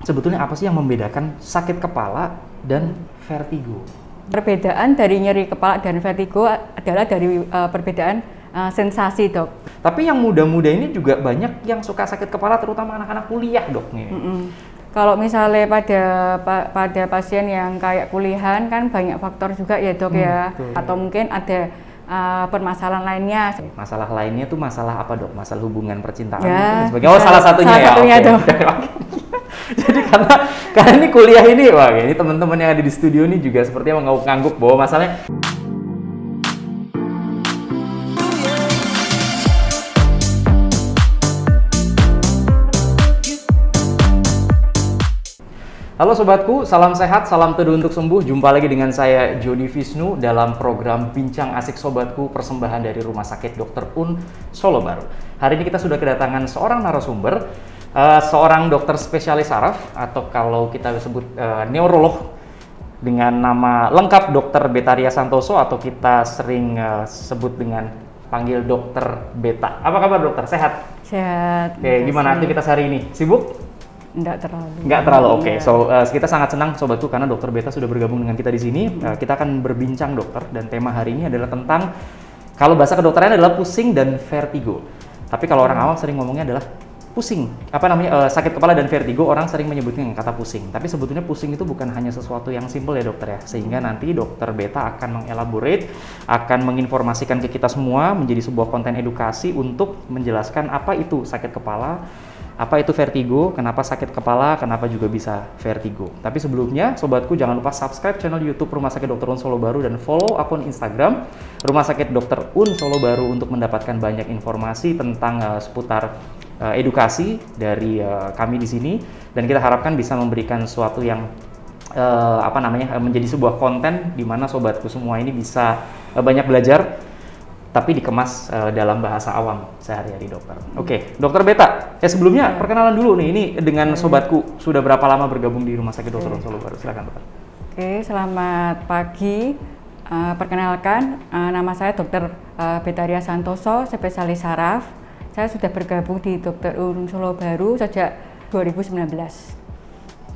Sebetulnya apa sih yang membedakan sakit kepala dan vertigo? Perbedaan dari nyeri kepala dan vertigo adalah dari perbedaan sensasi, Dok. Tapi yang muda-muda ini juga banyak yang suka sakit kepala, terutama anak-anak kuliah, Dok. Nih. Kalau misalnya pada pasien yang kayak kuliahan kan banyak faktor juga ya, Dok, ya. Betul. Atau mungkin ada permasalahan lainnya. Masalah lainnya tuh masalah apa, Dok? Masalah hubungan percintaan Ya, sebagainya. Oh, salah satunya salah ya. satunya, Oke. Dok. Jadi karena ini kuliah ini, wah ini teman-teman yang ada di studio ini juga sepertinya mengangguk-angguk bahwa masalahnya Halo sobatku, salam sehat, salam teduh untuk sembuh. Jumpa lagi dengan saya Jody Visnu dalam program Bincang Asik Sobatku, persembahan dari Rumah Sakit Dr. Un Solo Baru. Hari ini kita sudah kedatangan seorang narasumber, seorang dokter spesialis saraf atau kalau kita sebut neurolog dengan nama lengkap Dr. Betaria Santoso atau kita sering sebut dengan panggil Dr. Beta. Apa kabar dokter? Sehat? Sehat. Oke, gimana aktivitas hari ini? Sibuk? Enggak terlalu. Enggak terlalu, oke. So, kita sangat senang sobatku karena Dokter Beta sudah bergabung dengan kita di sini. Kita akan berbincang dokter dan tema hari ini adalah tentang kalau bahasa kedokteran adalah pusing dan vertigo. Tapi kalau orang awam sering ngomongnya adalah pusing. Sakit kepala dan vertigo orang sering menyebutnya dengan kata pusing. Tapi sebetulnya pusing itu bukan hanya sesuatu yang simpel ya dokter ya. Sehingga nanti Dokter Beta akan mengelaborate, akan menginformasikan ke kita semua menjadi sebuah konten edukasi untuk menjelaskan apa itu sakit kepala, apa itu vertigo, kenapa sakit kepala, kenapa juga bisa vertigo. Tapi sebelumnya, sobatku jangan lupa subscribe channel YouTube Rumah Sakit Dr. Un Solo Baru dan follow akun Instagram Rumah Sakit Dr. Un Solo Baru untuk mendapatkan banyak informasi tentang seputar edukasi dari kami di sini. Dan kita harapkan bisa memberikan sesuatu yang menjadi sebuah konten di mana sobatku semua ini bisa banyak belajar, tapi dikemas dalam bahasa awam sehari-hari dokter. Oke, Dokter Beta, sebelumnya perkenalan dulu nih, ini dengan sobatku sudah berapa lama bergabung di Rumah Sakit Dr. Un Solo Baru? Silakan dokter. Oke, selamat pagi. Perkenalkan, nama saya Dr. Betaria Santoso, spesialis saraf. Saya sudah bergabung di Dr. Un Solo Baru sejak 2019.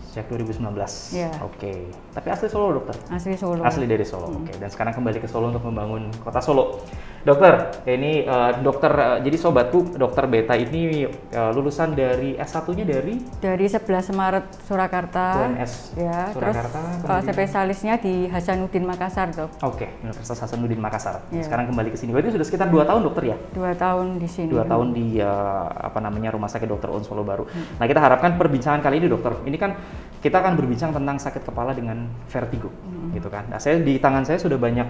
Sejak 2019? Ya. Oke. Tapi asli Solo dokter? Asli Solo. Asli dari Solo, oke. Dan sekarang kembali ke Solo untuk membangun kota Solo. Dokter, ini jadi sobatku, Dokter Beta ini lulusan dari S1-nya dari? Dari 11 Maret Surakarta. UNS Ya, Surakarta. terus spesialisnya di Hasanuddin Makassar, Dok. Oke, Universitas Hasanuddin Makassar. Ya. Sekarang kembali ke sini. Berarti sudah sekitar 2 tahun dokter ya? 2 tahun di sini. 2 tahun di Rumah Sakit Dr. Un Solo Baru. Nah, kita harapkan perbincangan kali ini dokter, ini kan kita akan berbincang tentang sakit kepala dengan vertigo, gitu kan. Nah, di tangan saya sudah banyak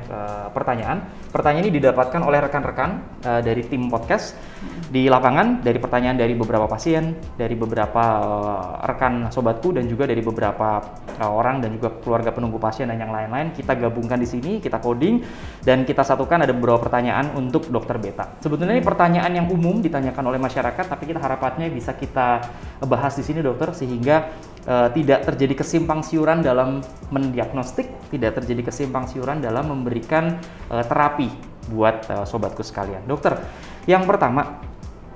pertanyaan. Pertanyaan ini didapatkan oleh rekan-rekan dari tim podcast di lapangan, dari pertanyaan dari beberapa pasien, dari beberapa rekan sobatku, dan juga dari beberapa orang dan juga keluarga penunggu pasien dan yang lain-lain. Kita gabungkan di sini, kita coding, dan kita satukan ada beberapa pertanyaan untuk Dokter Beta. Sebetulnya ini pertanyaan yang umum ditanyakan oleh masyarakat, tapi kita harapannya bisa kita bahas di sini dokter, sehingga tidak terjadi kesimpang siuran dalam mendiagnostik, tidak terjadi kesimpang siuran dalam memberikan terapi buat sobatku sekalian. Dokter, yang pertama,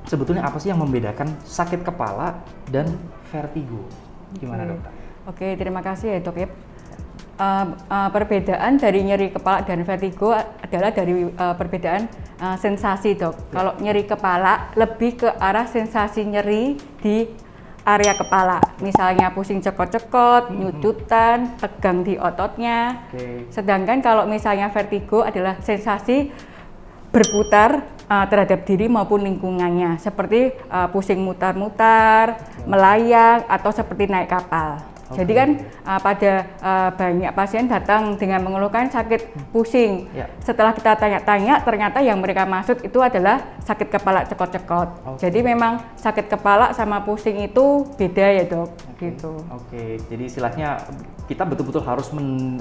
sebetulnya apa sih yang membedakan sakit kepala dan vertigo? Gimana dokter? Oke, terima kasih ya dok ya. Perbedaan dari nyeri kepala dan vertigo adalah dari perbedaan sensasi dok. Kalau nyeri kepala lebih ke arah sensasi nyeri di area kepala, misalnya pusing cekot-cekot, nyudutan, tegang di ototnya. Sedangkan kalau misalnya vertigo adalah sensasi berputar terhadap diri maupun lingkungannya, seperti pusing mutar-mutar, melayang, atau seperti naik kapal. Jadi kan pada banyak pasien datang dengan mengeluhkan sakit pusing. Setelah kita tanya-tanya, ternyata yang mereka maksud itu adalah sakit kepala cekot-cekot. Jadi memang sakit kepala sama pusing itu beda ya dok. Gitu. Jadi istilahnya kita betul-betul harus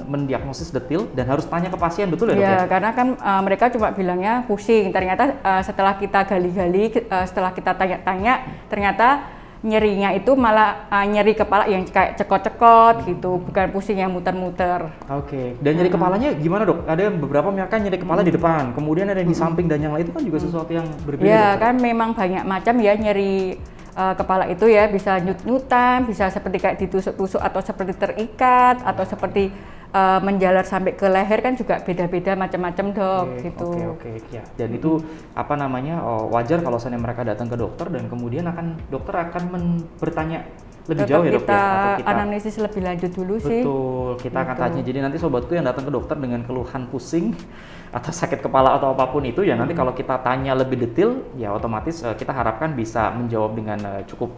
mendiagnosis detail dan harus tanya ke pasien, betul ya dok? Ya, karena kan mereka cuma bilangnya pusing. Ternyata setelah kita gali-gali, setelah kita tanya-tanya, ternyata nyerinya itu malah nyeri kepala yang kayak cekot-cekot gitu, bukan pusing yang muter-muter. Dan nyeri kepalanya gimana dok? Ada beberapa misalkan nyeri kepala di depan, kemudian ada yang di samping dan yang lain, itu kan juga sesuatu yang berbeda. Ya kan memang banyak macam ya nyeri kepala itu ya, bisa nyut-nyutan, bisa seperti kayak ditusuk-tusuk atau seperti terikat atau seperti menjalar sampai ke leher kan juga beda-beda macam-macam dok gitu. Oke. Ya. Dan itu apa namanya wajar kalau misalnya mereka datang ke dokter dan kemudian dokter akan bertanya lebih jauh ya dok ya, atau kita analisis lebih lanjut dulu sih. Betul, kita akan tanya. Jadi nanti sobatku yang datang ke dokter dengan keluhan pusing atau sakit kepala atau apapun itu ya nanti kalau kita tanya lebih detail ya otomatis kita harapkan bisa menjawab dengan cukup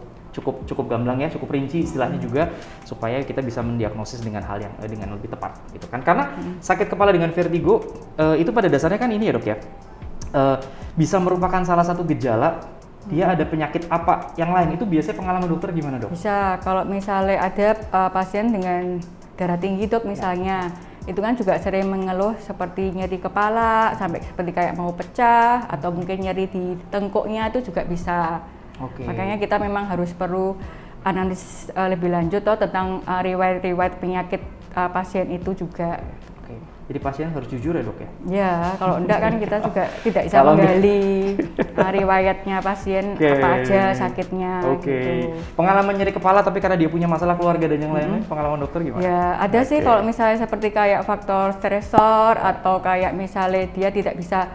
gamblang ya, cukup rinci istilahnya juga supaya kita bisa mendiagnosis dengan hal yang dengan lebih tepat gitu kan. Karena sakit kepala dengan vertigo itu pada dasarnya kan ini ya dok ya, bisa merupakan salah satu gejala dia ada penyakit apa yang lain. Itu biasanya pengalaman dokter gimana dok? Bisa, kalau misalnya ada pasien dengan darah tinggi dok misalnya, itu kan juga sering mengeluh seperti nyeri kepala sampai seperti kayak mau pecah atau mungkin nyeri di tengkuknya itu juga bisa. Makanya kita memang harus perlu analisis lebih lanjut tentang riwayat penyakit pasien itu juga. Jadi pasien harus jujur ya dok ya? Ya, kalau enggak kan kita juga tidak bisa menggali riwayatnya pasien apa aja sakitnya. Gitu. Pengalaman nyeri kepala tapi karena dia punya masalah keluarga dan yang lain-lain, pengalaman dokter gimana? Ya, ada sih kalau misalnya seperti kayak faktor stresor atau kayak misalnya dia tidak bisa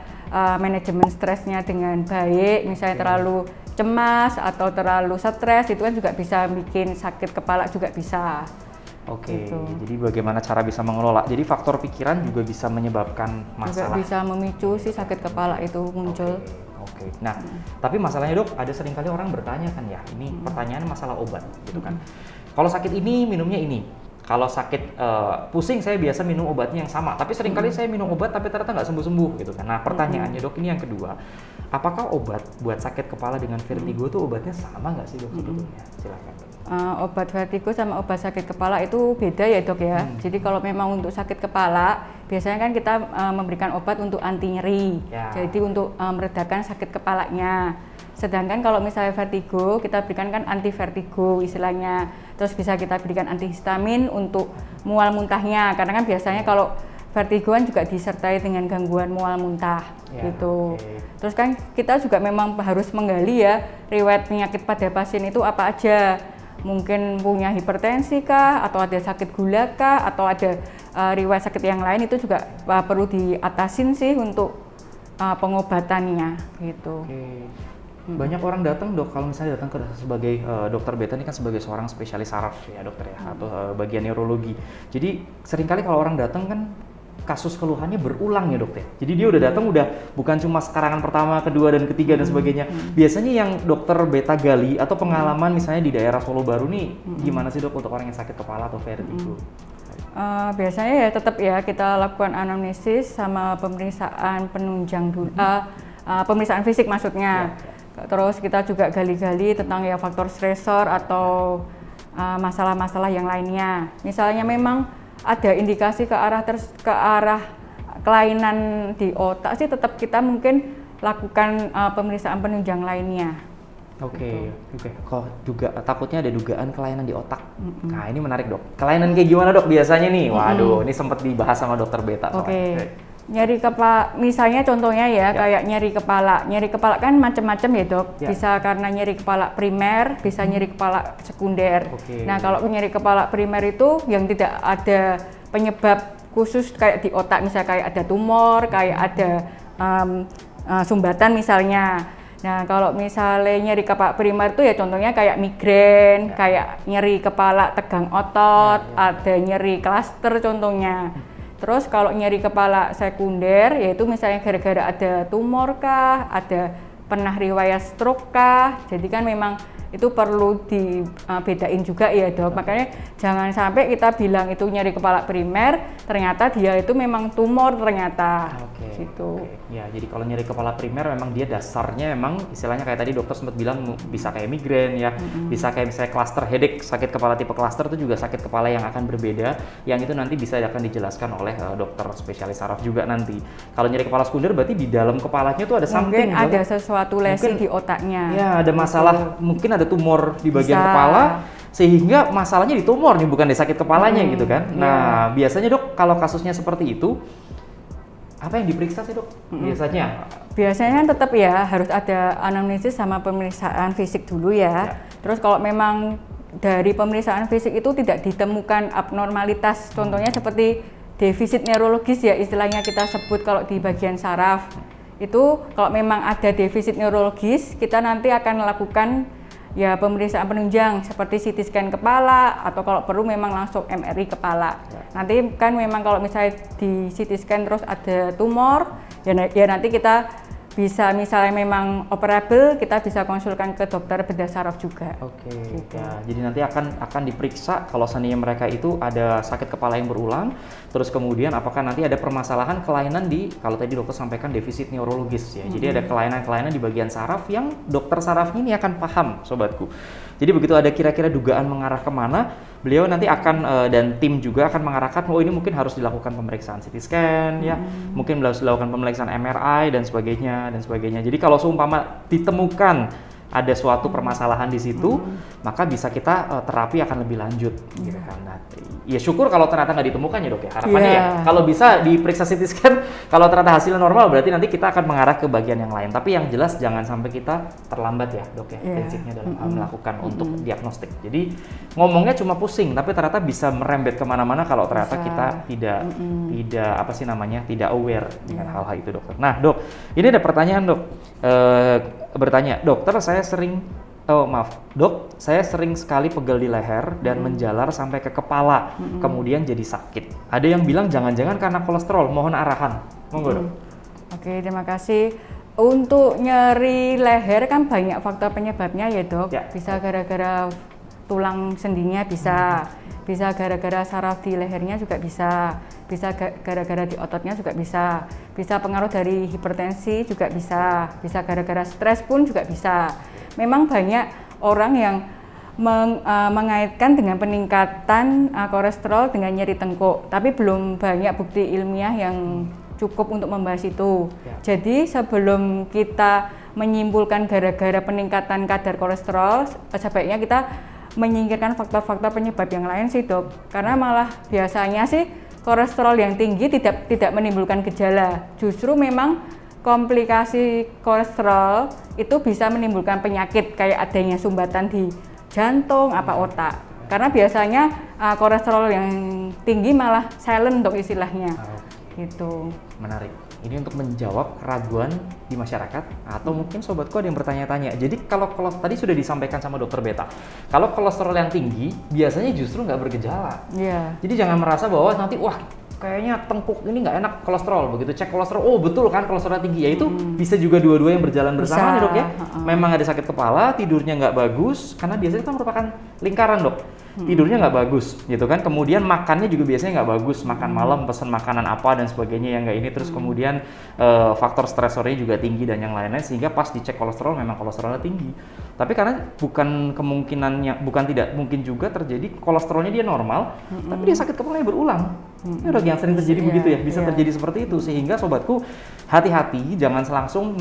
manajemen stresnya dengan baik, misalnya terlalu cemas atau terlalu stres, itu kan juga bisa bikin sakit kepala juga bisa. Gitu. Jadi bagaimana cara bisa mengelola. Jadi faktor pikiran juga bisa menyebabkan masalah. Juga bisa memicu si sakit kepala itu muncul. Nah, tapi masalahnya dok, ada seringkali orang bertanya kan ya, ini pertanyaan masalah obat gitu kan. Kalau sakit ini minumnya ini. Kalau sakit pusing saya biasa minum obatnya yang sama. Tapi seringkali saya minum obat tapi ternyata nggak sembuh-sembuh gitu kan. Nah pertanyaannya dok ini yang kedua, apakah obat buat sakit kepala dengan vertigo itu obatnya sama nggak sih dok sebetulnya? Silakan. Obat vertigo sama obat sakit kepala itu beda ya dok ya. Jadi kalau memang untuk sakit kepala biasanya kan kita memberikan obat untuk anti nyeri. Jadi untuk meredakan sakit kepalanya. Sedangkan kalau misalnya vertigo kita berikan kan anti vertigo istilahnya. Terus bisa kita berikan antihistamin untuk mual muntahnya. Karena kan biasanya kalau vertigoan juga disertai dengan gangguan mual muntah gitu. Terus kan kita juga memang harus menggali ya riwayat penyakit pada pasien itu apa aja. Mungkin punya hipertensi kah, atau ada sakit gula kah, atau ada riwayat sakit yang lain, itu juga perlu diatasin sih untuk pengobatannya gitu. Banyak orang datang dok, kalau misalnya datang sebagai dokter Beta ini kan sebagai seorang spesialis saraf ya dokter ya, atau bagian neurologi. Jadi seringkali kalau orang datang kan kasus keluhannya berulang ya dokter. Jadi dia udah datang udah bukan cuma sekarangan pertama, kedua dan ketiga dan sebagainya. Biasanya yang dokter Beta gali atau pengalaman misalnya di daerah Solo Baru nih gimana sih dok untuk orang yang sakit kepala atau vertigo? Biasanya ya tetap ya kita lakukan anamnesis sama pemeriksaan penunjang dulu, pemeriksaan fisik maksudnya. Terus kita juga gali-gali tentang ya faktor stresor atau masalah-masalah yang lainnya. Misalnya memang ada indikasi ke arah kelainan di otak sih tetap kita mungkin lakukan pemeriksaan penunjang lainnya. Kok juga takutnya ada dugaan kelainan di otak. Nah ini menarik dok. Kelainan kayak gimana dok biasanya nih? Waduh, ini sempat dibahas sama dokter Beta. Nyeri kepala, misalnya contohnya ya kayak nyeri kepala kan macam-macam ya dok. Bisa karena nyeri kepala primer, bisa nyeri kepala sekunder. Nah kalau nyeri kepala primer itu yang tidak ada penyebab khusus kayak di otak, misalnya kayak ada tumor, kayak ada sumbatan misalnya. Nah kalau misalnya nyeri kepala primer itu ya contohnya kayak migrain, kayak nyeri kepala tegang otot, ada nyeri klaster contohnya. Terus kalau nyeri kepala sekunder yaitu misalnya gara-gara ada tumor kah, ada pernah riwayat stroke kah, jadi kan memang itu perlu dibedain juga ya dok. Makanya jangan sampai kita bilang itu nyeri kepala primer, ternyata dia itu memang tumor ternyata. Gitu. Ya, jadi kalau nyeri kepala primer memang dia dasarnya memang istilahnya kayak tadi dokter sempat bilang bisa kayak migrain ya, bisa kayak misalnya cluster headache, sakit kepala tipe cluster itu juga sakit kepala yang akan berbeda, yang itu nanti bisa akan dijelaskan oleh dokter spesialis saraf juga nanti. Kalau nyeri kepala sekunder berarti di dalam kepalanya tuh ada something. Mungkin ada sesuatu lesi di otaknya. Ya, ada masalah, mungkin ada tumor di bagian kepala sehingga masalahnya di tumor nih bukan di sakit kepalanya gitu kan. Nah, biasanya dok kalau kasusnya seperti itu Apa yang diperiksa sih dok biasanya? Biasanya kan tetap ya harus ada anamnesis sama pemeriksaan fisik dulu ya. Terus kalau memang dari pemeriksaan fisik itu tidak ditemukan abnormalitas, contohnya seperti defisit neurologis ya istilahnya kita sebut kalau di bagian saraf. Itu kalau memang ada defisit neurologis, kita nanti akan melakukan ya pemeriksaan penunjang seperti CT scan kepala atau kalau perlu memang langsung MRI kepala. Nanti kan memang kalau misalnya di CT scan terus ada tumor, ya nanti kita bisa misalnya memang operable, kita bisa konsulkan ke dokter bedah saraf juga. Oke. Gitu. Ya, jadi nanti akan diperiksa kalau seandainya mereka itu ada sakit kepala yang berulang, terus kemudian apakah nanti ada permasalahan kelainan di, kalau tadi dokter sampaikan defisit neurologis ya. Jadi ada kelainan-kelainan di bagian saraf yang dokter sarafnya ini akan paham, sobatku. Jadi begitu ada kira-kira dugaan mengarah kemana, beliau nanti akan dan tim juga akan mengarahkan, oh ini mungkin harus dilakukan pemeriksaan CT scan ya, mungkin harus dilakukan pemeriksaan MRI dan sebagainya dan sebagainya. Jadi kalau seumpama ditemukan ada suatu permasalahan di situ, maka bisa kita terapi akan lebih lanjut gitu kan. Nah, ya syukur kalau ternyata nggak ditemukan ya dok ya, harapannya ya. Kalau bisa diperiksa CT scan, kalau ternyata hasilnya normal berarti nanti kita akan mengarah ke bagian yang lain. Tapi yang jelas jangan sampai kita terlambat ya dok ya, prinsipnya dalam melakukan untuk diagnostik. Jadi ngomongnya cuma pusing, tapi ternyata bisa merembet kemana-mana kalau ternyata kita tidak apa sih namanya, tidak aware dengan hal-hal itu dokter. Nah dok, ini ada pertanyaan dok, bertanya, dokter saya sering sekali pegel di leher dan menjalar sampai ke kepala, kemudian jadi sakit. Ada yang bilang jangan-jangan karena kolesterol, mohon arahan. Monggo dok. Oke, terima kasih. Untuk nyeri leher kan banyak faktor penyebabnya ya dok. Bisa gara-gara tulang sendinya, bisa gara-gara saraf di lehernya juga bisa gara-gara di ototnya juga bisa pengaruh dari hipertensi juga bisa gara-gara stres pun juga bisa. Memang banyak orang yang mengaitkan dengan peningkatan kolesterol dengan nyeri tengkuk, tapi belum banyak bukti ilmiah yang cukup untuk membahas itu. Jadi sebelum kita menyimpulkan gara-gara peningkatan kadar kolesterol, sebaiknya kita menyingkirkan faktor-faktor penyebab yang lain sih dok, karena malah biasanya sih kolesterol yang tinggi tidak menimbulkan gejala, justru memang komplikasi kolesterol itu bisa menimbulkan penyakit kayak adanya sumbatan di jantung apa otak, karena biasanya kolesterol yang tinggi malah silent dok istilahnya. Gitu. Menarik. Ini untuk menjawab keraguan di masyarakat atau mungkin sobatku ada yang bertanya-tanya. Jadi kalau tadi sudah disampaikan sama dokter Beta, kalau kolesterol yang tinggi biasanya justru nggak bergejala. Jadi jangan merasa bahwa nanti wah kayaknya tengkuk ini nggak enak kolesterol, begitu cek kolesterol, oh betul kan kolesterol tinggi, ya itu bisa juga dua-dua yang berjalan bersama nih dok ya. Memang ada sakit kepala, tidurnya nggak bagus, karena biasanya itu merupakan lingkaran dok. Tidurnya nggak bagus gitu kan, kemudian makannya juga biasanya nggak bagus, makan malam pesen makanan apa dan sebagainya yang nggak ini, terus kemudian faktor stresornya juga tinggi dan yang lain-lain, sehingga pas dicek kolesterol memang kolesterolnya tinggi. Tapi karena tidak mungkin juga terjadi kolesterolnya dia normal, tapi dia sakit kepalanya berulang. Ya dok, yang sering terjadi begitu ya, bisa terjadi seperti itu, sehingga sobatku hati-hati jangan langsung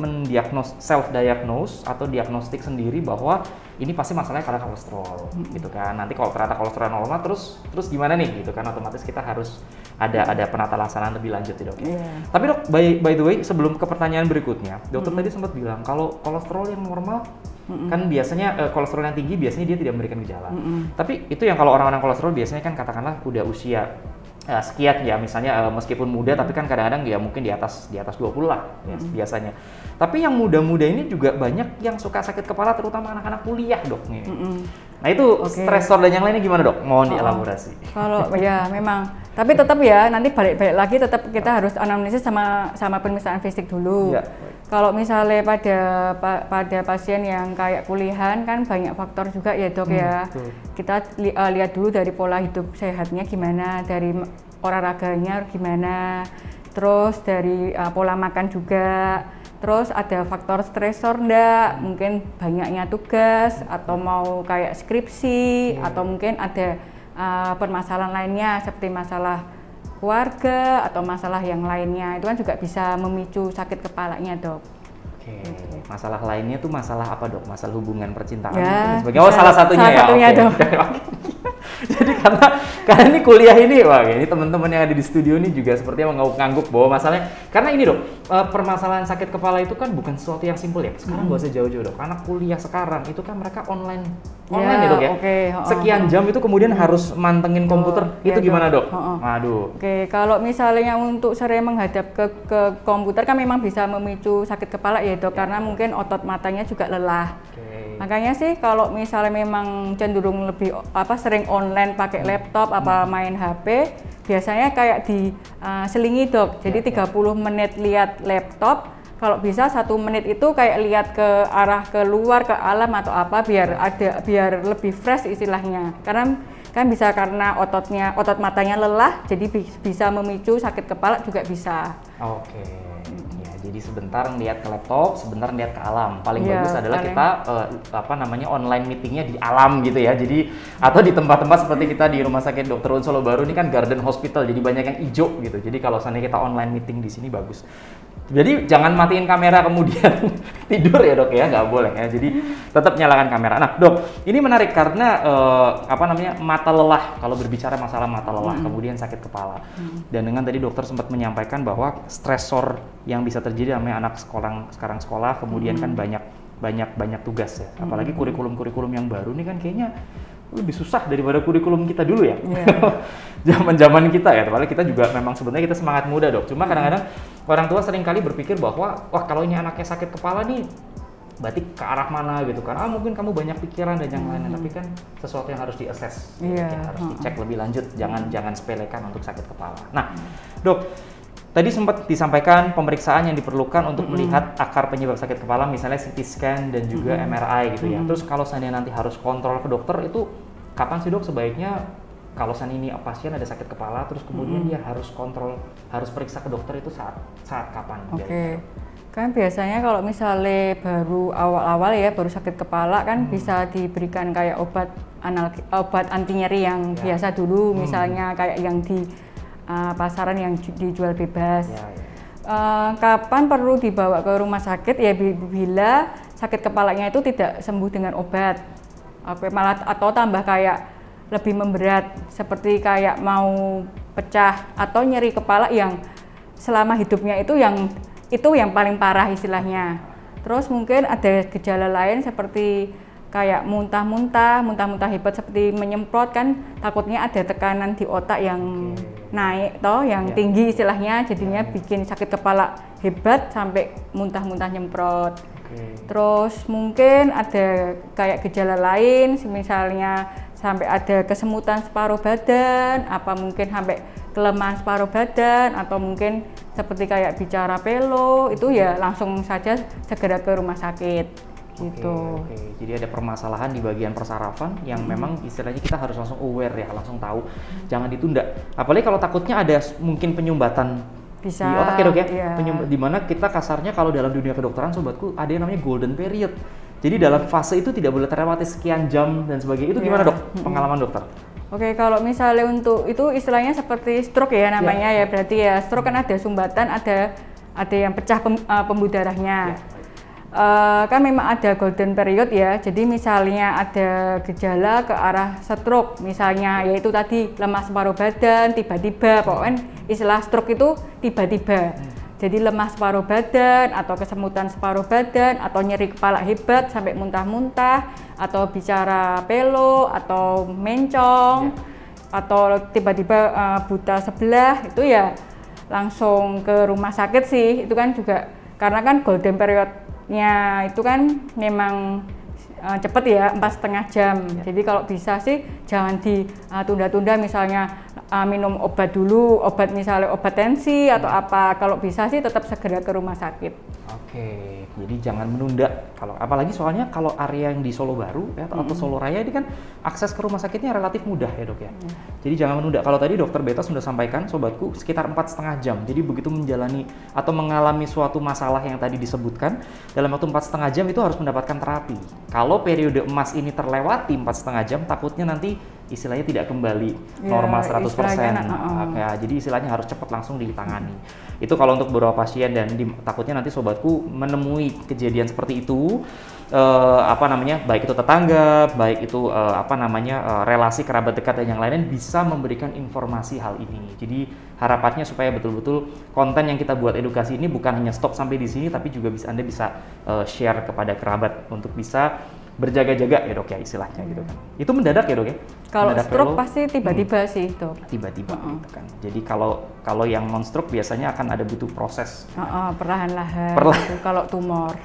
mendiagnos, self diagnose atau diagnostik sendiri bahwa ini pasti masalahnya karena kolesterol gitu kan. Nanti kalau ternyata kolesterol normal terus gimana nih gitu kan, otomatis kita harus ada penata laksanaan lebih lanjut ya dok. Tapi dok, by the way, sebelum ke pertanyaan berikutnya, dokter tadi sempat bilang kalau kolesterol yang normal kan biasanya kolesterol yang tinggi biasanya dia tidak memberikan gejala. Tapi itu yang kalau orang-orang kolesterol biasanya kan katakanlah udah usia sekian ya, misalnya meskipun muda tapi kan kadang-kadang ya mungkin di atas 20 lah ya, biasanya. Tapi yang muda-muda ini juga banyak yang suka sakit kepala, terutama anak-anak kuliah dok nih. Nah itu stresor dan yang lainnya gimana dok? Mohon dielaborasi. Kalau ya memang, tapi tetap ya nanti balik lagi tetap kita harus anamnesis sama pemeriksaan fisik dulu. Kalau misalnya pada pasien yang kayak kuliahan kan banyak faktor juga ya dok ya. Kita lihat dulu dari pola hidup sehatnya gimana, dari olahraganya gimana, terus dari pola makan juga. Terus ada faktor stresor enggak, mungkin banyaknya tugas atau mau kayak skripsi atau mungkin ada permasalahan lainnya seperti masalah keluarga atau masalah yang lainnya, itu kan juga bisa memicu sakit kepalanya dok. Masalah lainnya tuh masalah apa dok? Masalah hubungan percintaan ya, dan sebagainya. Oh salah satunya ya. Dok. Jadi karena ini kuliah ini, wah ini teman-teman yang ada di studio ini juga sepertinya mengangguk-angguk bahwa masalahnya, karena ini dok, permasalahan sakit kepala itu kan bukan sesuatu yang simpel ya. Sekarang nggak usah jauh-jauh dok, karena kuliah sekarang itu kan mereka online ya dok ya. Sekian jam itu kemudian harus mantengin komputer, itu gimana dok? Waduh. Oke, kalau misalnya untuk sering menghadap ke komputer kan memang bisa memicu sakit kepala ya dok, karena mungkin otot matanya juga lelah. Makanya sih kalau misalnya memang cenderung lebih sering online pakai laptop main HP, biasanya kayak selingi dok. Jadi 30 menit lihat laptop, kalau bisa 1 menit itu kayak lihat ke arah keluar ke alam atau apa biar lebih fresh istilahnya. Karena kan bisa karena otot matanya lelah, jadi bisa memicu sakit kepala juga bisa. Oke. Jadi sebentar lihat ke laptop, sebentar lihat ke alam. Paling bagus adalah kita online meetingnya di alam gitu ya. Jadi atau di tempat-tempat seperti kita di Rumah Sakit Dr. Un Solo Baru ini kan garden hospital, jadi banyak yang hijau gitu. Jadi kalau seandainya kita online meeting di sini bagus. Jadi jangan matiin kamera kemudian tidur ya dok ya, nggak boleh ya. Jadi tetap nyalakan kamera. Nah dok, ini menarik karena mata lelah. Kalau berbicara masalah mata lelah, kemudian sakit kepala. Dan dengan tadi dokter sempat menyampaikan bahwa stresor yang bisa terjadi namanya anak sekarang sekolah, kemudian kan banyak tugas ya. Apalagi kurikulum yang baru nih kan kayaknya lebih susah daripada kurikulum kita dulu ya. Zaman kita ya, apalagi kita juga memang sebenarnya kita semangat muda dok. Cuma kadang-kadang orang tua sering kali berpikir bahwa wah kalau ini anaknya sakit kepala nih berarti ke arah mana gitu kan, mungkin kamu banyak pikiran dan yang lainnya, tapi kan sesuatu yang harus diassess, harus dicek lebih lanjut, jangan sepelekan untuk sakit kepala. Nah dok, tadi sempat disampaikan pemeriksaan yang diperlukan untuk melihat akar penyebab sakit kepala, misalnya CT scan dan juga MRI gitu ya. Terus kalau seandainya nanti harus kontrol ke dokter, itu kapan sih dok sebaiknya kalau seandainya pasien ada sakit kepala, terus kemudian dia harus kontrol, harus periksa ke dokter itu saat kapan? Kan biasanya kalau misalnya baru awal-awal ya, baru sakit kepala kan bisa diberikan kayak obat anti nyeri yang biasa dulu, misalnya kayak yang di pasaran yang dijual bebas. Kapan perlu dibawa ke rumah sakit ya bila sakit kepalanya itu tidak sembuh dengan obat, malah atau tambah kayak lebih memberat seperti kayak mau pecah atau nyeri kepala yang selama hidupnya itu yang paling parah istilahnya. Terus mungkin ada gejala lain seperti kayak muntah-muntah hebat seperti menyemprot, kan takutnya ada tekanan di otak yang naik yang tinggi istilahnya, jadinya bikin sakit kepala hebat sampai muntah-muntah nyemprot. Terus mungkin ada kayak gejala lain, misalnya sampai ada kesemutan separuh badan, mungkin sampai kelemahan separuh badan, atau mungkin seperti kayak bicara pelo, itu ya langsung saja segera ke rumah sakit. Gitu. Jadi ada permasalahan di bagian persarafan yang memang istilahnya kita harus langsung aware ya, langsung tahu, jangan ditunda. Apalagi kalau takutnya ada mungkin penyumbatan di otak ya dok ya, di mana kita kasarnya kalau dalam dunia kedokteran sobatku ada yang namanya golden period. Jadi dalam fase itu tidak boleh terlewati sekian jam dan sebagainya. Itu gimana dok pengalaman dokter? Kalau misalnya untuk itu istilahnya seperti stroke ya namanya ya, berarti ya stroke kan ada sumbatan, ada yang pecah pembuluh darahnya. Kan memang ada golden period ya, jadi misalnya ada gejala ke arah stroke, misalnya yaitu tadi lemah separuh badan tiba-tiba, pokoknya istilah stroke itu tiba-tiba. Jadi lemah separuh badan atau kesemutan separuh badan atau nyeri kepala hebat sampai muntah-muntah atau bicara pelo atau mencong atau tiba-tiba buta sebelah, itu ya langsung ke rumah sakit sih. Itu kan juga karena kan golden periodnya itu kan memang cepet ya, 4,5 jam. Jadi kalau bisa sih jangan ditunda-tunda, misalnya minum obat dulu, misalnya obat tensi atau apa. Kalau bisa sih tetap segera ke rumah sakit. Jadi jangan menunda. Kalau apalagi soalnya kalau area yang di Solo Baru ya, atau Solo Raya ini kan akses ke rumah sakitnya relatif mudah ya dok ya. Jadi jangan menunda. Kalau tadi dokter Beta sudah sampaikan sobatku sekitar 4,5 jam. Jadi begitu menjalani atau mengalami suatu masalah yang tadi disebutkan dalam waktu 4,5 jam itu harus mendapatkan terapi. Kalau periode emas ini terlewati 4,5 jam, takutnya nanti istilahnya tidak kembali normal 100%. Jadi istilahnya harus cepat langsung ditangani. Itu kalau untuk beberapa pasien, dan takutnya nanti sobatku menemui kejadian seperti itu. apa namanya, baik itu tetangga, baik itu relasi kerabat dekat dan yang lainnya bisa memberikan informasi hal ini. Jadi harapannya supaya betul-betul konten yang kita buat edukasi ini bukan hanya stop sampai di sini, tapi juga Anda bisa share kepada kerabat untuk bisa berjaga-jaga ya dok ya istilahnya gitu kan. Itu mendadak ya dok ya? Kalau stroke pasti tiba-tiba sih dok. Tiba-tiba gitu kan. Jadi kalau yang non stroke biasanya akan ada butuh proses. Perlahan-lahan. Gitu, kalau tumor.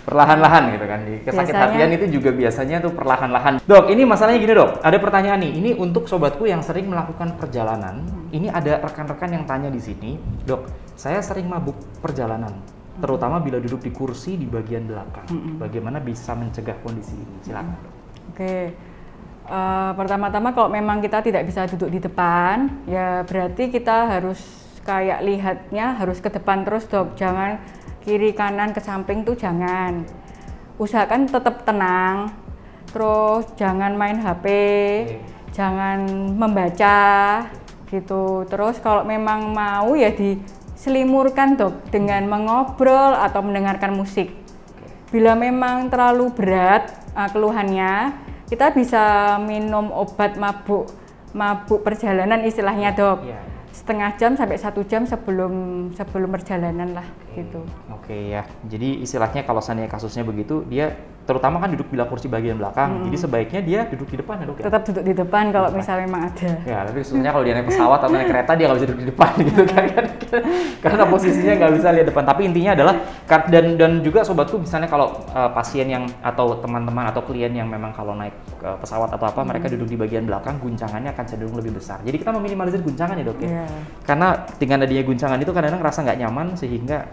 Perlahan-lahan gitu kan. Sakit hatian itu juga biasanya tuh perlahan-lahan. Dok, ini masalahnya gini dok. Ada pertanyaan nih. Ini untuk sobatku yang sering melakukan perjalanan. Ini ada rekan-rekan yang tanya di sini, dok, saya sering mabuk perjalanan. Terutama bila duduk di kursi di bagian belakang. Bagaimana bisa mencegah kondisi ini? Silakan dok. Oke. Pertama-tama kalau memang kita tidak bisa duduk di depan, ya berarti kita harus kayak lihatnya harus ke depan terus dok. Jangan kiri kanan ke samping tuh jangan. Usahakan tetap tenang. Terus jangan main HP, jangan membaca gitu. Terus kalau memang mau ya diselimurkan dok dengan mengobrol atau mendengarkan musik. Bila memang terlalu berat keluhannya, kita bisa minum obat mabuk perjalanan istilahnya dok. Setengah jam sampai 1 jam sebelum perjalanan lah gitu. Oke ya, jadi istilahnya kalau seandainya kasusnya begitu, dia terutama kan duduk bila kursi bagian belakang, jadi sebaiknya dia duduk di depan ya dok ya? Tetap duduk di depan kalau misalnya memang ada. Ya, tapi sebenarnya kalau dia naik pesawat atau naik kereta dia nggak bisa duduk di depan gitu kan, karena posisinya nggak bisa lihat depan. Tapi intinya adalah dan juga sobatku misalnya kalau pasien yang atau teman-teman atau klien yang memang kalau naik pesawat atau apa mereka duduk di bagian belakang, guncangannya akan cenderung lebih besar. Jadi kita meminimalisir guncangan ya dok ya. Karena dengan adanya guncangan itu kadang-kadang rasa nggak nyaman sehingga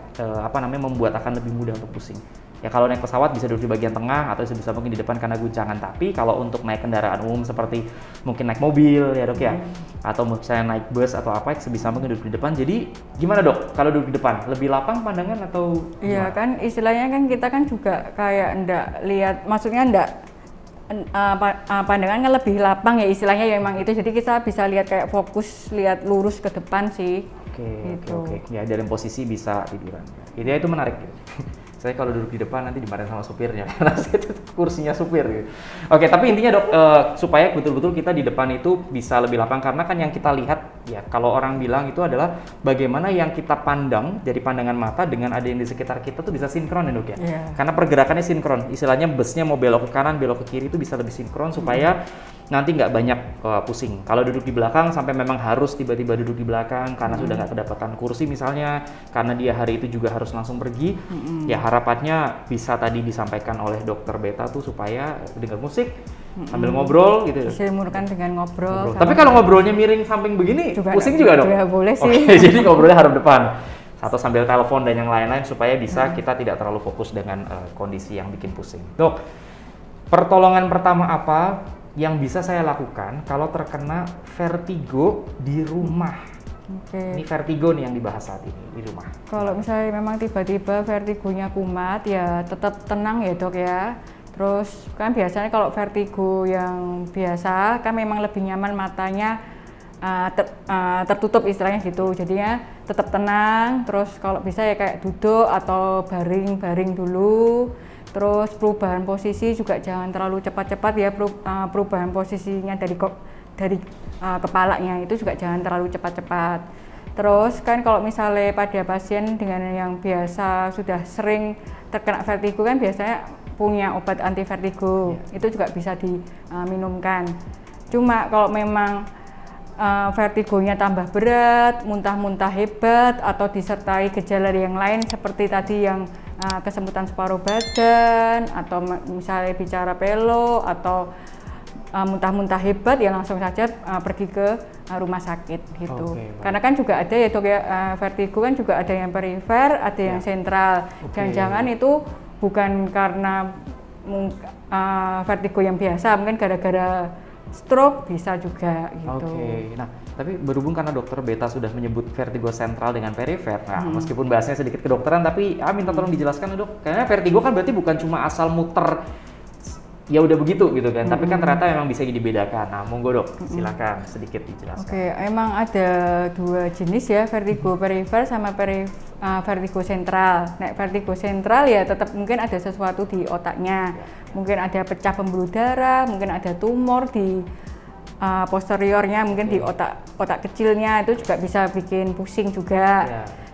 membuat akan lebih mudah untuk pusing. Ya kalau naik pesawat bisa duduk di bagian tengah atau sebisa mungkin di depan karena guncangan. Tapi kalau untuk naik kendaraan umum seperti mungkin naik mobil ya dok ya, atau misalnya naik bus atau apa, sebisa mungkin duduk di depan. Jadi gimana dok kalau duduk di depan? Lebih lapang pandangan atau? Iya kan istilahnya kan kita kan juga kayak ndak lihat, maksudnya ndak pandangan kan lebih lapang ya istilahnya ya memang itu. Jadi kita bisa lihat kayak fokus lihat lurus ke depan sih. Oke. Ya dari posisi bisa tiduran. Itu menarik gitu. Saya kalau duduk di depan nanti dimarahin sama supirnya karena saya itu kursinya supir gitu. Oke, tapi intinya dok supaya betul-betul kita di depan itu bisa lebih lapang, karena kan yang kita lihat ya kalau orang bilang itu adalah bagaimana yang kita pandang dari pandangan mata dengan ada yang di sekitar kita tuh bisa sinkron ya dok ya. Karena pergerakannya sinkron, istilahnya busnya mau belok ke kanan belok ke kiri itu bisa lebih sinkron supaya nanti nggak banyak pusing. Kalau duduk di belakang sampai memang harus tiba-tiba duduk di belakang karena sudah nggak kedapatan kursi misalnya, karena dia hari itu juga harus langsung pergi, ya harapannya bisa tadi disampaikan oleh dokter Beta tuh supaya dengar musik sambil ngobrol gitu. Diselimurkan dengan ngobrol. Tapi kalau ngobrolnya miring samping begini, juga pusing juga dong? Juga boleh sih. Oke, jadi ngobrolnya harus depan. Atau sambil telepon dan yang lain-lain supaya bisa kita tidak terlalu fokus dengan kondisi yang bikin pusing. Dok, pertolongan pertama apa yang bisa saya lakukan kalau terkena vertigo di rumah? Ini vertigo nih yang dibahas saat ini di rumah. Kalau misalnya memang tiba-tiba vertigonya kumat, ya tetap tenang ya dok ya. Terus kan biasanya kalau vertigo yang biasa kan memang lebih nyaman matanya tertutup istilahnya gitu. Jadinya tetap tenang. Terus kalau bisa ya kayak duduk atau baring dulu. Terus perubahan posisi juga jangan terlalu cepat-cepat ya, perubahan posisinya dari kepalanya itu juga jangan terlalu cepat-cepat. Terus kan kalau misalnya pada pasien dengan yang biasa sudah sering terkena vertigo kan biasanya punya obat anti vertigo, itu juga bisa diminumkan. Cuma kalau memang vertigonya tambah berat, muntah-muntah hebat, atau disertai gejala yang lain seperti tadi yang kesemutan separuh badan, atau misalnya bicara pelo, atau muntah-muntah hebat, ya langsung saja pergi ke rumah sakit gitu. Karena kan juga ada ya dok ya, vertigo kan juga ada yang perifer, ada yang sentral. Jangan-jangan itu bukan karena vertigo yang biasa, mungkin gara-gara stroke bisa juga gitu. Nah tapi berhubung karena dokter Beta sudah menyebut vertigo sentral dengan perifer, nah meskipun bahasanya sedikit kedokteran, tapi minta tolong dijelaskan dok, karena vertigo kan berarti bukan cuma asal muter ya udah begitu gitu kan. Tapi kan ternyata memang bisa dibedakan. Nah, monggo dok, silakan sedikit dijelaskan. Oke, emang ada dua jenis ya, vertigo perifer sama vertigo sentral. Nek vertigo sentral ya tetap mungkin ada sesuatu di otaknya, mungkin ada pecah pembuluh darah, mungkin ada tumor di posteriornya, mungkin di otak kecilnya, itu juga bisa bikin pusing juga.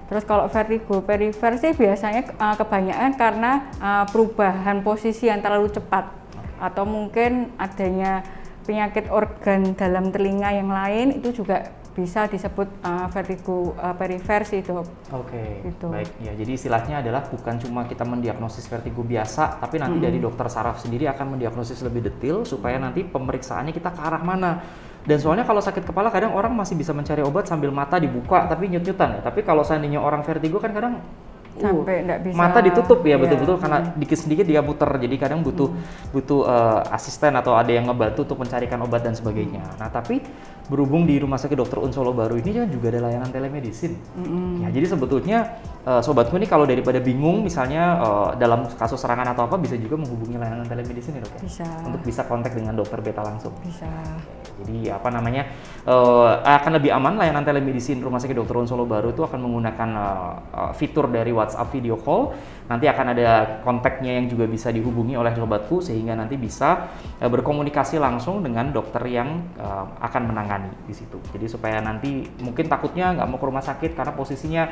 Terus kalau vertigo perifer sih biasanya kebanyakan karena perubahan posisi yang terlalu cepat, atau mungkin adanya penyakit organ dalam telinga yang lain, itu juga bisa disebut vertigo perifer sih dok. Oke, gitu. Baik ya, jadi istilahnya adalah bukan cuma kita mendiagnosis vertigo biasa, tapi nanti dari dokter saraf sendiri akan mendiagnosis lebih detail supaya nanti pemeriksaannya kita ke arah mana. Dan soalnya kalau sakit kepala kadang orang masih bisa mencari obat sambil mata dibuka tapi nyut-nyutan ya. Tapi kalau seandainya orang vertigo kan kadang sampai nggak bisa, mata ditutup ya, betul-betul karena dikit sedikit dia muter, jadi kadang butuh asisten atau ada yang ngebantu untuk mencarikan obat dan sebagainya. Nah tapi berhubung di Rumah Sakit Dr. Un Solo Baru ini kan juga ada layanan telemedicine. Ya jadi sebetulnya sobatku ini kalau daripada bingung misalnya dalam kasus serangan atau apa, bisa juga menghubungi layanan telemedicine ya dok ya? Bisa. Untuk bisa kontak dengan dokter Beta langsung. Bisa. Jadi apa namanya, akan lebih aman layanan telemedicine Rumah Sakit Dr. Un Solo Baru itu akan menggunakan fitur dari WhatsApp video call. Nanti akan ada kontaknya yang juga bisa dihubungi oleh sobatku sehingga nanti bisa berkomunikasi langsung dengan dokter yang akan menangani di situ. Jadi supaya nanti mungkin takutnya nggak mau ke rumah sakit karena posisinya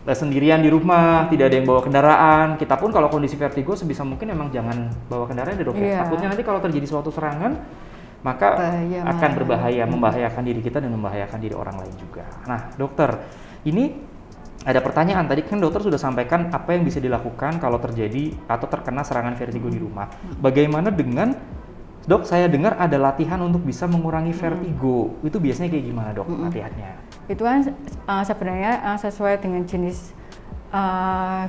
sendirian di rumah, tidak ada yang bawa kendaraan. Kita pun kalau kondisi vertigo sebisa mungkin memang jangan bawa kendaraan ya dok ya. Takutnya nanti kalau terjadi suatu serangan maka akan berbahaya, membahayakan diri kita dan membahayakan diri orang lain juga. Nah dokter, ini ada pertanyaan, tadi kan dokter sudah sampaikan apa yang bisa dilakukan kalau terjadi atau terkena serangan vertigo di rumah. Bagaimana dengan, dok saya dengar ada latihan untuk bisa mengurangi vertigo, itu biasanya kayak gimana dok latihannya? Itu kan sebenarnya sesuai dengan jenis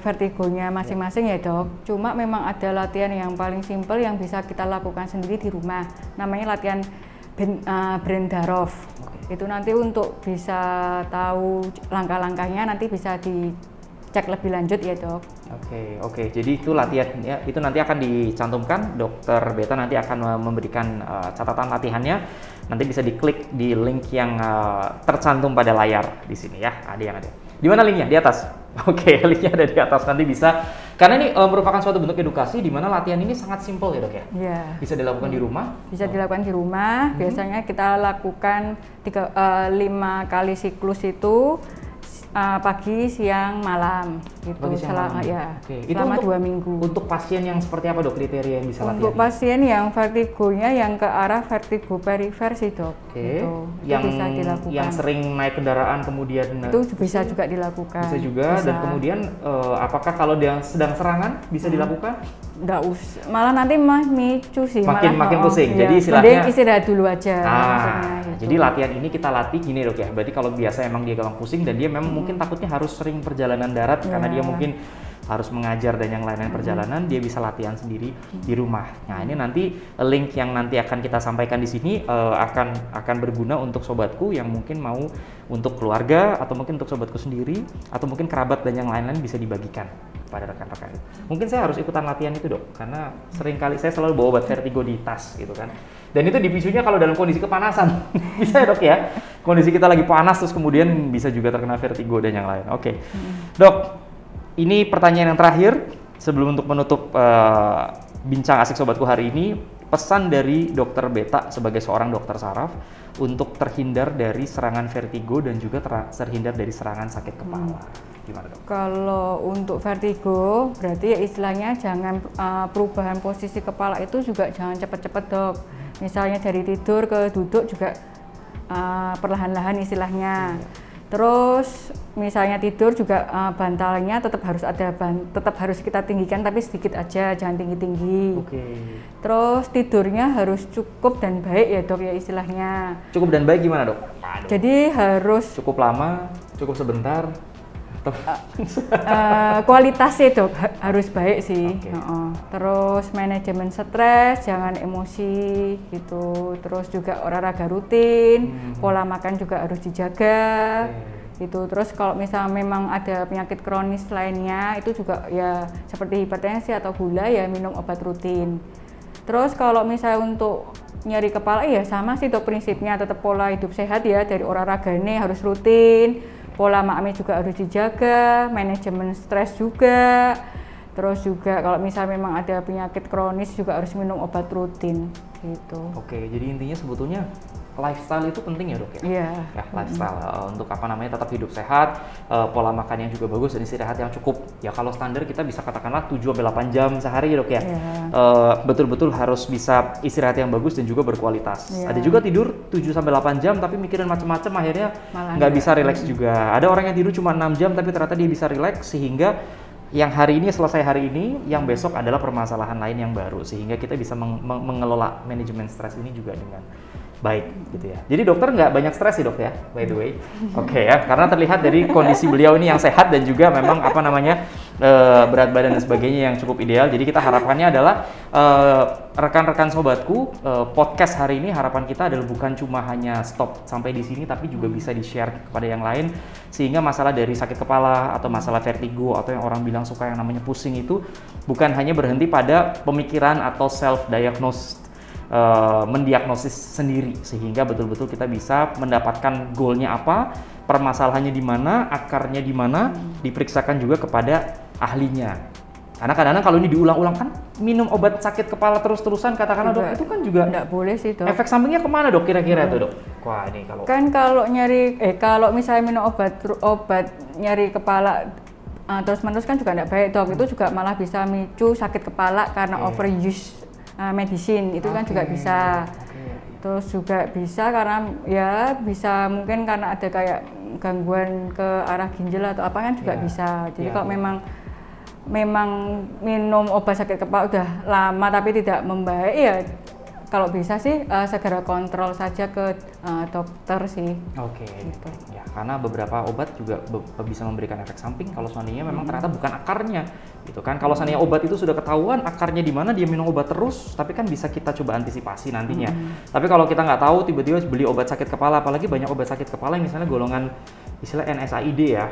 vertigonya masing-masing ya dok. Cuma memang ada latihan yang paling simpel yang bisa kita lakukan sendiri di rumah. Namanya latihan Brendarov. Itu nanti untuk bisa tahu langkah-langkahnya nanti bisa dicek lebih lanjut ya dok. Oke. Jadi itu latihan ya, itu nanti akan dicantumkan. Dokter Beta nanti akan memberikan catatan latihannya. Nanti bisa diklik di link yang tercantum pada layar di sini ya. Ada yang ada. Di mana linknya? Di atas. Oke, linknya ada di atas. Nanti bisa. Karena ini merupakan suatu bentuk edukasi di mana latihan ini sangat simpel ya dok ya? Iya. Bisa dilakukan di rumah? Bisa dilakukan di rumah. Biasanya kita lakukan 5 kali siklus itu pagi, siang, malam. Gitu. Selama 2 minggu. Untuk pasien yang seperti apa dok kriteria yang bisa latihan? Untuk pasien yang vertigonya yang ke arah vertigo perifer sih dok. Itu bisa dilakukan. Yang sering naik kendaraan kemudian itu bisa juga dilakukan. Bisa juga. Dan kemudian apakah kalau dia sedang serangan bisa dilakukan? Nggak usah, malah nanti micu sih, makin pusing. Jadi istilahnya istirahat dulu aja. Gitu. Jadi latihan ini kita latih gini dok ya. Berarti kalau biasa emang dia gampang pusing dan dia memang mungkin takutnya harus sering perjalanan darat karena dia mungkin harus mengajar dan yang lain-lain perjalanan, dia bisa latihan sendiri di rumah. Nah ini nanti link yang nanti akan kita sampaikan di sini akan berguna untuk sobatku yang mungkin mau untuk keluarga atau mungkin untuk sobatku sendiri atau mungkin kerabat dan yang lain-lain bisa dibagikan pada rekan-rekan. Mungkin saya harus ikutan latihan itu dok, karena sering kali saya selalu bawa obat vertigo di tas gitu kan. Dan itu dipicunya kalau dalam kondisi kepanasan. Bisa ya dok ya? Kondisi kita lagi panas terus kemudian bisa juga terkena vertigo dan yang lain. Oke. Dok, ini pertanyaan yang terakhir sebelum untuk menutup bincang asik sobatku hari ini. Pesan dari dokter Beta sebagai seorang dokter saraf untuk terhindar dari serangan vertigo dan juga terhindar dari serangan sakit kepala. Gimana dok? Kalau untuk vertigo berarti ya istilahnya jangan perubahan posisi kepala itu juga jangan cepat-cepat dok. Misalnya dari tidur ke duduk juga perlahan-lahan istilahnya. Terus misalnya tidur juga bantalnya tetap harus kita tinggikan tapi sedikit aja, jangan tinggi-tinggi. Terus tidurnya harus cukup dan baik ya dok ya istilahnya. Cukup dan baik gimana dok? Jadi harus cukup lama, cukup sebentar. Kualitasnya dok harus baik sih. Terus manajemen stres, jangan emosi gitu. Terus juga olahraga rutin, pola makan juga harus dijaga. Gitu. Terus kalau misalnya memang ada penyakit kronis lainnya itu juga ya seperti hipertensi atau gula ya minum obat rutin. Terus kalau misalnya untuk nyeri kepala ya sama sih dok, prinsipnya tetap pola hidup sehat ya, dari olahraganya harus rutin, pola makan juga harus dijaga, manajemen stres juga. Terus juga kalau misalnya memang ada penyakit kronis juga harus minum obat rutin gitu. Oke, jadi intinya sebetulnya lifestyle itu penting ya dok ya? Iya. Ya, lifestyle untuk apa namanya tetap hidup sehat, pola makan yang juga bagus dan istirahat yang cukup. Ya kalau standar kita bisa katakanlah 7-8 jam sehari ya dok ya. Iya. Betul-betul harus bisa istirahat yang bagus dan juga berkualitas. Iya. Ada juga tidur 7-8 jam tapi mikirin macam-macam akhirnya Malah nggak bisa relax juga. Ada orang yang tidur cuma 6 jam tapi ternyata dia bisa relax sehingga yang hari ini selesai hari ini, yang besok adalah permasalahan lain yang baru, sehingga kita bisa mengelola manajemen stres ini juga dengan baik gitu ya. Jadi dokter nggak banyak stres sih dok ya, by the way. Oke ya, karena terlihat dari kondisi beliau ini yang sehat dan juga memang apa namanya berat badan dan sebagainya yang cukup ideal. Jadi kita harapannya adalah rekan-rekan sobatku, podcast hari ini harapan kita adalah bukan cuma hanya stop sampai di sini, tapi juga bisa di-share kepada yang lain, sehingga masalah dari sakit kepala atau masalah vertigo atau yang orang bilang suka yang namanya pusing itu bukan hanya berhenti pada pemikiran atau self-diagnose, mendiagnosis sendiri, sehingga betul-betul kita bisa mendapatkan goalnya apa, permasalahannya di mana, akarnya di mana, diperiksakan juga kepada ahlinya. Karena kadang-kadang kalau ini diulang-ulang kan minum obat sakit kepala terus-terusan katakanlah dok, itu kan juga nggak boleh sih dok. Efek sampingnya kemana dok kira-kira tuh dok? Wah ini kalau nyeri kalau misalnya minum obat nyeri kepala terus-menerus kan juga nggak baik dok. Itu juga malah bisa memicu sakit kepala karena overuse medicine itu kan juga bisa. Terus juga bisa karena ya bisa mungkin karena ada kayak gangguan ke arah ginjal atau apa kan juga bisa. Jadi kalau memang minum obat sakit kepala udah lama tapi tidak membaik ya kalau bisa sih segera kontrol saja ke dokter sih. Oke. Gitu. Ya karena beberapa obat juga bisa memberikan efek samping kalau seandainya memang ternyata bukan akarnya gitu kan. Kalau seandainya obat itu sudah ketahuan akarnya di mana, dia minum obat terus, tapi kan bisa kita coba antisipasi nantinya. Tapi kalau kita nggak tahu tiba-tiba beli obat sakit kepala, apalagi banyak obat sakit kepala yang misalnya golongan istilah NSAID ya,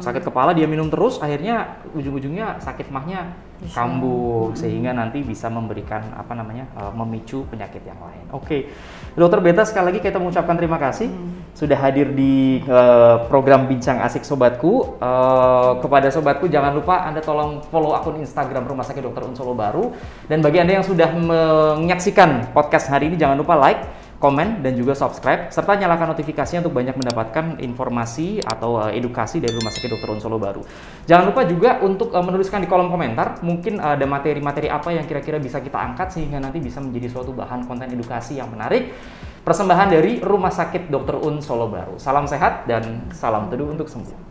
sakit kepala dia minum terus, akhirnya ujung-ujungnya sakit mahnya kambuh sehingga nanti bisa memberikan apa namanya memicu penyakit yang lain. Oke, Dokter Beta sekali lagi kita mengucapkan terima kasih sudah hadir di program Bincang Asik Sobatku. Kepada sobatku jangan lupa Anda tolong follow akun Instagram Rumah Sakit Dr. Un Solo Baru, dan bagi Anda yang sudah menyaksikan podcast hari ini jangan lupa like, komen, dan juga subscribe, serta nyalakan notifikasinya untuk banyak mendapatkan informasi atau edukasi dari Rumah Sakit Dr. Un Solo Baru. Jangan lupa juga untuk menuliskan di kolom komentar, mungkin ada materi-materi apa yang kira-kira bisa kita angkat sehingga nanti bisa menjadi suatu bahan konten edukasi yang menarik. Persembahan dari Rumah Sakit Dr. Un Solo Baru. Salam sehat dan salam teduh untuk sembuh.